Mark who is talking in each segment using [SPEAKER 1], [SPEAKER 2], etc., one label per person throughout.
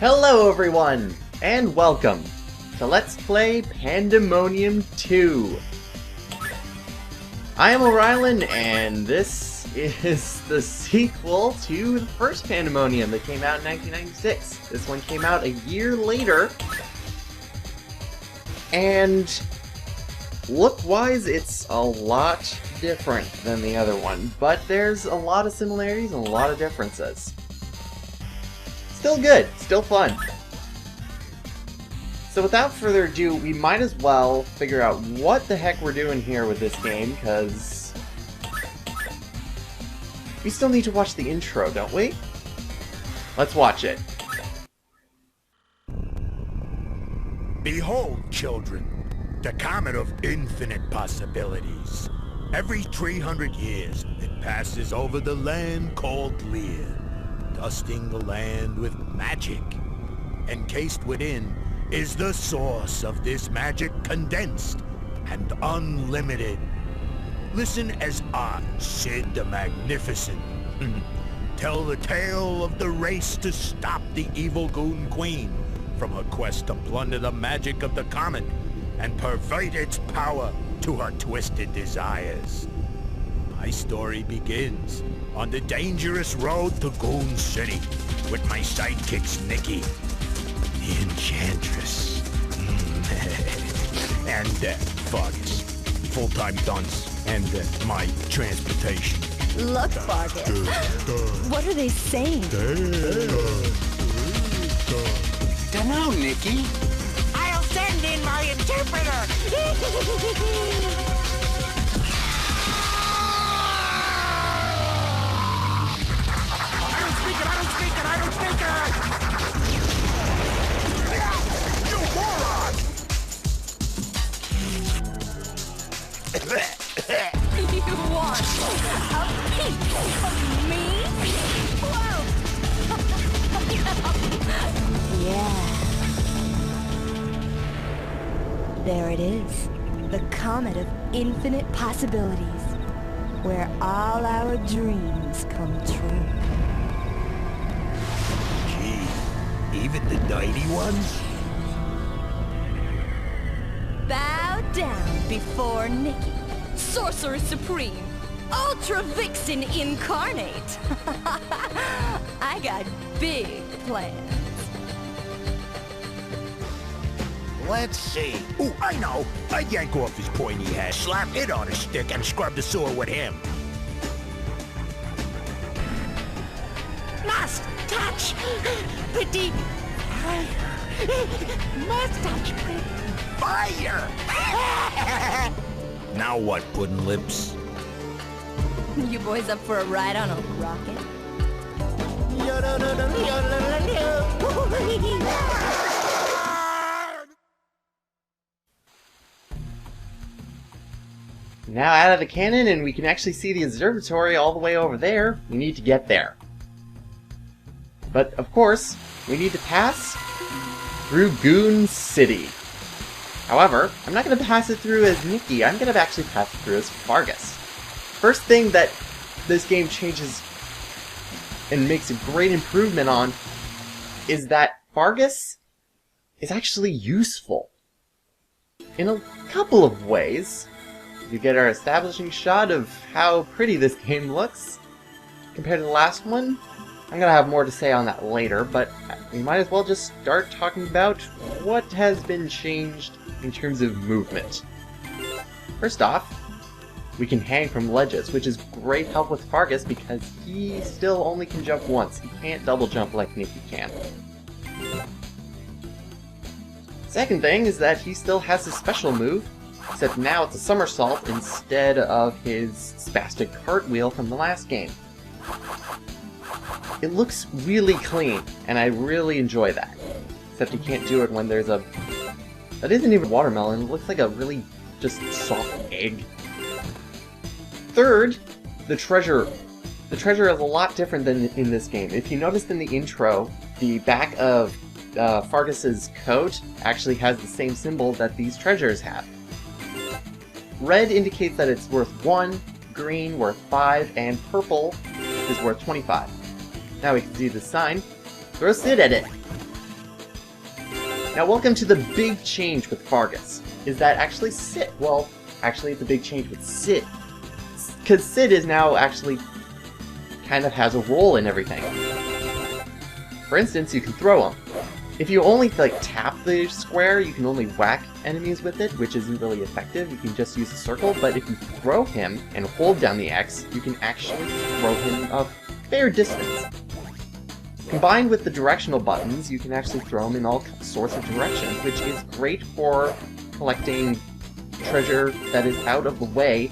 [SPEAKER 1] Hello everyone, and welcome to Let's Play Pandemonium 2. I am Orylen, and this is the sequel to the first Pandemonium that came out in 1996. This one came out a year later, and look-wise, it's a lot different than the other one, but there's a lot of similarities and a lot of differences. Still good, still fun. So without further ado, we might as well figure out what the heck we're doing here with this game, because we still need to watch the intro, don't we? Let's watch it.
[SPEAKER 2] Behold, children, the comet of infinite possibilities. Every 300 years, it passes over the land called Lear, dusting the land with magic. Encased within is the source of this magic, condensed and unlimited. Listen as I, Sid the Magnificent, tell the tale of the race to stop the evil Goon Queen from her quest to plunder the magic of the comet and pervade its power to her twisted desires. My story begins on the dangerous road to Goon City with my sidekicks Nikki, the Enchantress, and Fargus, full-time dunce, and my transportation.
[SPEAKER 3] Look, Fargus. What are they saying?
[SPEAKER 4] Dunno, Nikki.
[SPEAKER 5] I'll send in my interpreter! I don't speak it!
[SPEAKER 2] You moron!
[SPEAKER 3] You want a piece of me? Whoa! Yeah. There it is. The comet of infinite possibilities, where all our dreams come true.
[SPEAKER 2] Gee, even the nighty ones?
[SPEAKER 3] Bow down before Nikki, Sorcerer Supreme, Ultra Vixen Incarnate. I got big plans.
[SPEAKER 2] Let's see. Ooh, I know. I'd yank off his pointy hat, slap it on a stick, and scrub the sewer with him.
[SPEAKER 5] Must touch the deep fire. Must touch the
[SPEAKER 2] Fire! Now what, Puddin' Lips?
[SPEAKER 3] You boys up for a ride on a rocket?
[SPEAKER 1] Now out of the cannon, and we can actually see the observatory all the way over there. We need to get there. But, of course, we need to pass through Goon City. However, I'm not going to pass it through as Nikki, I'm going to actually pass it through as Fargus. First thing that this game changes and makes a great improvement on is that Fargus is actually useful. In a couple of ways. You get our establishing shot of how pretty this game looks compared to the last one. I'm gonna have more to say on that later, but we might as well just start talking about what has been changed in terms of movement. First off, we can hang from ledges, which is great help with Fargus because he still only can jump once. He can't double jump like Nikki can. Second thing is that he still has his special move, except now it's a somersault instead of his spastic cartwheel from the last game. It looks really clean, and I really enjoy that. Except you can't do it when there's a... That isn't even watermelon, it looks like a really just soft egg. Third, the treasure. The treasure is a lot different than in this game. If you noticed in the intro, the back of Fargus's coat actually has the same symbol that these treasures have. Red indicates that it's worth 1, green worth 5, and purple is worth 25. Now we can see the sign. Throw Sid at it! Now welcome to the big change with Fargus. Is that actually Sid? Well, actually it's a big change with Sid. Because Sid is now actually kind of has a role in everything. For instance, you can throw him. If you only like tap the square, you can only whack enemies with it, which isn't really effective. You can just use the circle, but if you throw him and hold down the X, you can actually throw him a fair distance. Combined with the directional buttons, you can actually throw them in all sorts of directions, which is great for collecting treasure that is out of the way,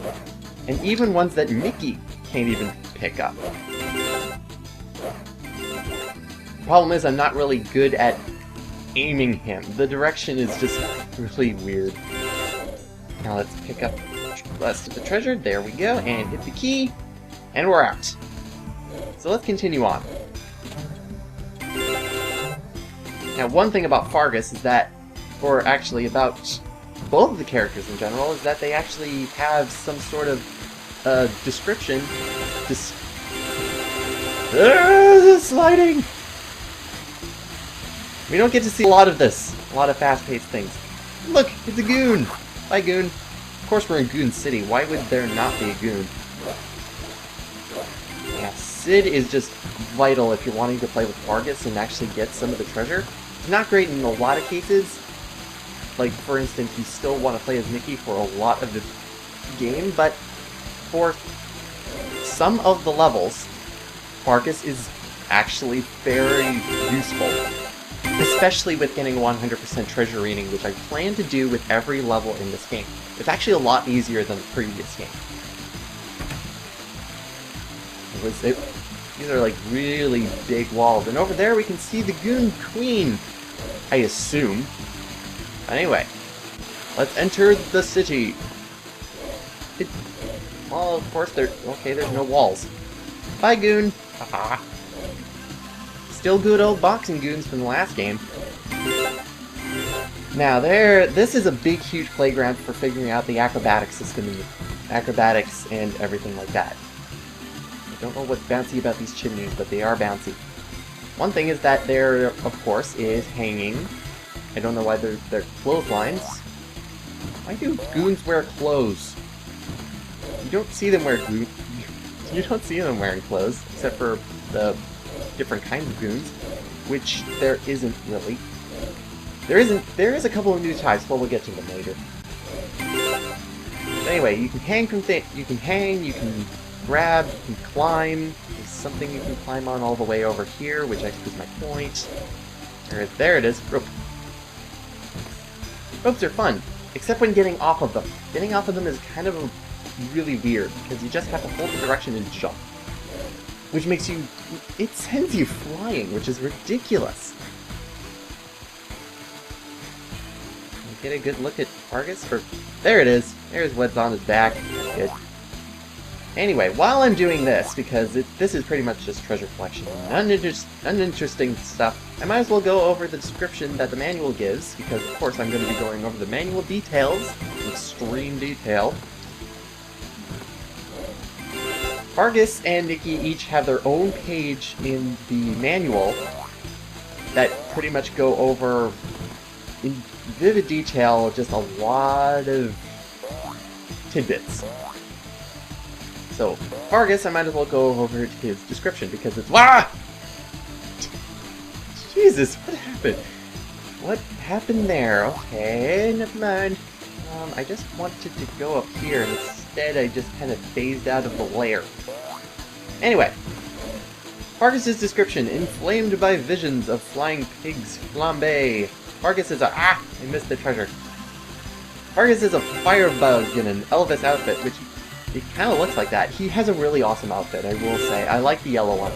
[SPEAKER 1] and even ones that Mickey can't even pick up. Problem is, I'm not really good at aiming him. The direction is just really weird. Now let's pick up the rest of the treasure. There we go, and hit the key, and we're out. So let's continue on. Now, one thing about Fargus is that, or actually about both of the characters in general, is that they actually have some sort of description. Sliding! We don't get to see a lot of this. A lot of fast-paced things. Look, it's a goon! Bye, goon. Of course we're in Goon City. Why would there not be a goon? Yeah, Sid is just vital if you're wanting to play with Fargus and actually get some of the treasure. It's not great in a lot of cases. Like, for instance, you still want to play as Mickey for a lot of the game, but for some of the levels, Fargus is actually very useful. Especially with getting 100% treasure reading, which I plan to do with every level in this game. It's actually a lot easier than the previous game. These are like really big walls, and over there we can see the Goon Queen, I assume. Anyway, let's enter the city. Well, of course, there's no walls. Bye, Goon. Haha. Still good old boxing goons from the last game. Now this is a big, huge playground for figuring out the acrobatic system and acrobatics and everything like that. I don't know what's bouncy about these chimneys, but they are bouncy. One thing is that there, of course, is hanging. I don't know why they're clotheslines. Why do goons wear clothes? You don't see them wear You don't see them wearing clothes, except for the different kinds of goons, which there isn't really. There is a couple of new types, but we'll get to them later. But anyway, you can hang from you can grab, you can climb. There's something you can climb on all the way over here, which actually is my point. There it is. Rope. Ropes are fun, except when getting off of them. Getting off of them is kind of really weird, because you just have to hold the direction and jump. Which makes you... it sends you flying, which is ridiculous. Get a good look at Fargus? There it is! There's what's on his back. Good. Anyway, while I'm doing this, because this is pretty much just treasure collection and uninteresting stuff, I might as well go over the description that the manual gives, because of course I'm going to be going over the manual details, in extreme detail. Fargus and Mickey each have their own page in the manual that pretty much go over, in vivid detail, just a lot of tidbits. So, Fargus, I might as well go over his description, because it's... WAH! Jesus, what happened? What happened there? Okay, never mind. I just wanted to go up here, and instead I just kind of phased out of the lair. Anyway, Fargus's description: inflamed by visions of flying pigs flambe. Fargus is I missed the treasure. Fargus is a firebug in an Elvis outfit, which it kind of looks like that. He has a really awesome outfit, I will say. I like the yellow one.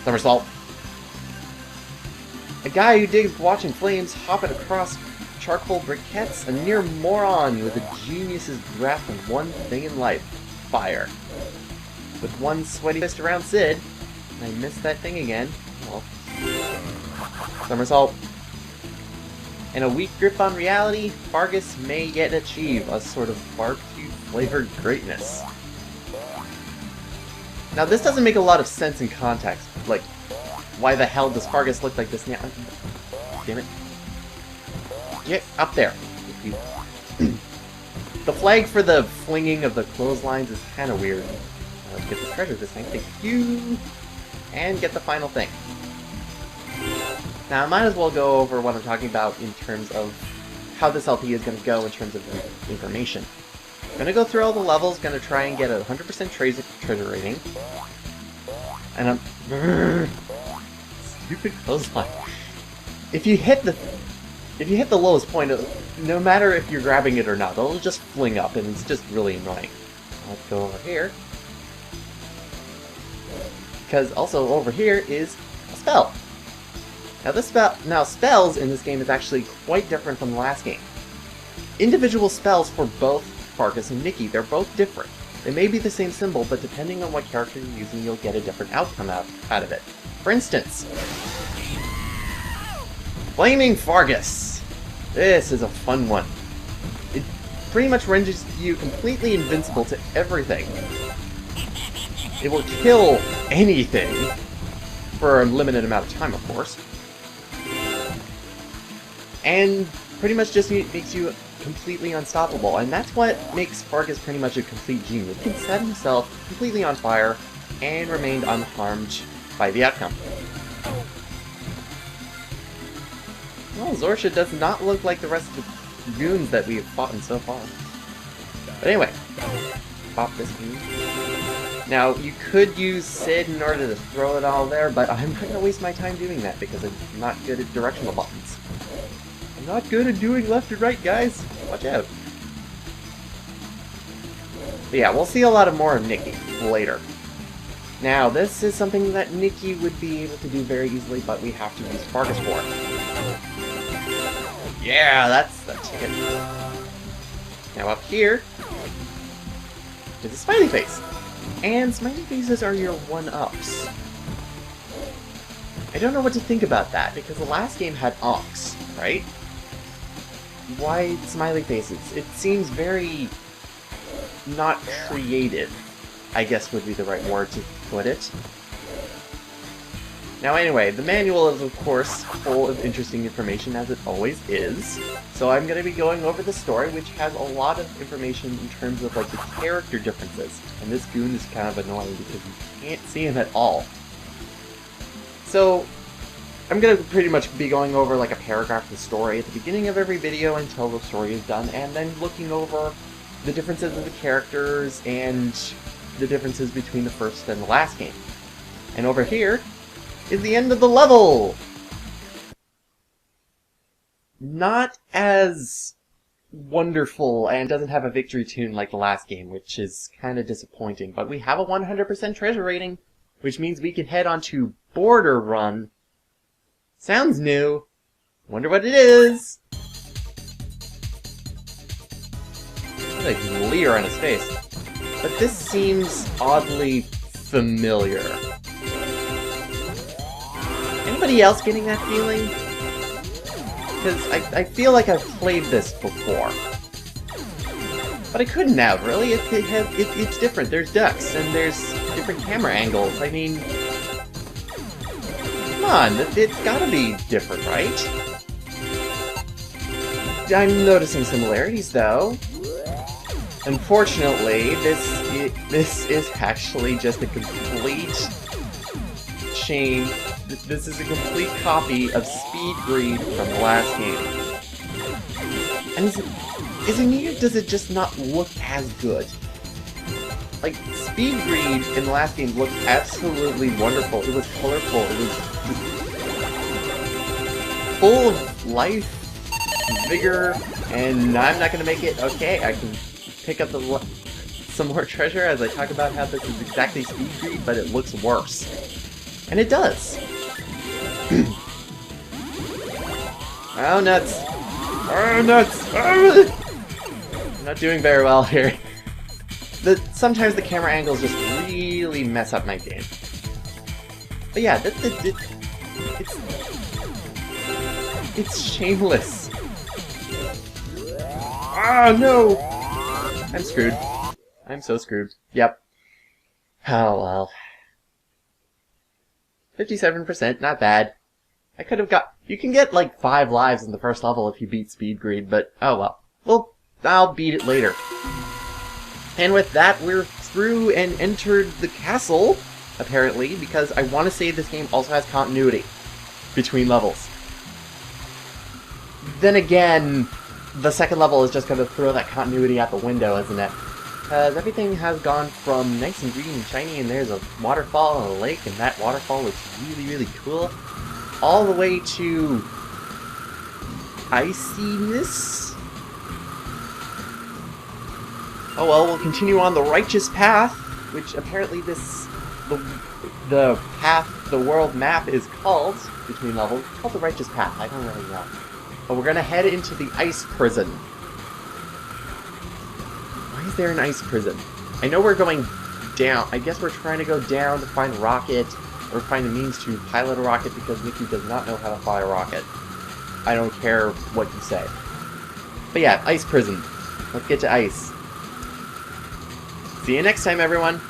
[SPEAKER 1] Somersault. A guy who digs watching flames hopping across charcoal briquettes, a near moron with a genius's grasp on one thing in life: fire. With one sweaty fist around Sid, and I missed that thing again. Well, somersault. And a weak grip on reality, Fargus may yet achieve a sort of barbecue-flavored greatness. Now, this doesn't make a lot of sense in context. Like, why the hell does Fargus look like this now? Damn it. Yeah, up there. The flag for the flinging of the clotheslines is kind of weird. Let's get the treasure this time. Thank you! And get the final thing. Now, I might as well go over what I'm talking about in terms of how this LP is going to go in terms of information. I'm going to go through all the levels, going to try and get a 100% treasure rating. And I'm... Stupid clothesline. If you hit the lowest point, no matter if you're grabbing it or not, it'll just fling up, and it's just really annoying. Let's go over here. Because also over here is a spell. Now spells in this game is actually quite different from the last game. Individual spells for both Fargus and Nikki, they're both different. They may be the same symbol, but depending on what character you're using, you'll get a different outcome out of it. For instance, Flaming Fargus. This is a fun one. It pretty much renders you completely invincible to everything. It will kill anything for a limited amount of time, of course. And pretty much just makes you completely unstoppable, and that's what makes Fargus pretty much a complete genius. He can set himself completely on fire and remain unharmed by the outcome. Well, Zorsha does not look like the rest of the goons that we have fought in so far. But anyway, pop this goon. Now, you could use Sid in order to throw it all there, but I'm not going to waste my time doing that because I'm not good at directional buttons. I'm not good at doing left and right, guys. Watch out. But yeah, we'll see a lot more of Nikki later. Now, this is something that Nikki would be able to do very easily, but we have to use Fargus for it. Yeah, that's the ticket. Now up here is a smiley face. And smiley faces are your one-ups. I don't know what to think about that, because the last game had onks, right? Why smiley faces? It seems very not creative, I guess would be the right word to put it. Now anyway, the manual is of course full of interesting information, as it always is. So I'm going to be going over the story, which has a lot of information in terms of like the character differences. And this goon is kind of annoying because you can't see him at all. So I'm going to pretty much be going over like a paragraph of the story at the beginning of every video until the story is done, and then looking over the differences of the characters and the differences between the first and the last game. And over here is the end of the level! Not as wonderful and doesn't have a victory tune like the last game, which is kind of disappointing, but we have a 100% treasure rating, which means we can head on to Border Run. Sounds new. Wonder what it is. There's a leer on his face. But this seems oddly familiar. Anybody else getting that feeling? Because I feel like I've played this before. But I couldn't have, really. It's different. There's ducks, and there's different camera angles. I mean, come on, it's gotta be different, right? I'm noticing similarities, though. Unfortunately, this is actually just a complete change. This is a complete copy of Speed Greed from the last game. And is it me, or does it just not look as good? Like, Speed Greed in the last game looked absolutely wonderful. It was colorful. It was full of life, vigor, and I'm not gonna make it. Okay, I can pick up some more treasure as I talk about how this is exactly Speed Greed, but it looks worse. And it does. Oh, nuts. Oh, nuts. Oh. I'm not doing very well here. Sometimes the camera angles just really mess up my game. But yeah, it's shameless. Oh, no. I'm screwed. I'm so screwed. Yep. Oh, well. 57%, not bad. I could have got... You can get like 5 lives in the first level if you beat Speed Greed, but oh well. Well, I'll beat it later. And with that, we're through and entered the castle, apparently, because I want to say this game also has continuity between levels. Then again, the second level is just going to throw that continuity out the window, isn't it? Because everything has gone from nice and green and shiny, and there's a waterfall and a lake, and that waterfall looks really, really cool, all the way to iciness. Oh well, we'll continue on the righteous path, which apparently the path, the world map is called, between levels, it's called the righteous path. I don't really know. But we're gonna head into the ice prison. Why is there an ice prison? I know we're going down. I guess we're trying to go down to find a rocket, or find a means to pilot a rocket, because Nikki does not know how to fly a rocket. I don't care what you say. But yeah, ice prison. Let's get to ice. See you next time, everyone!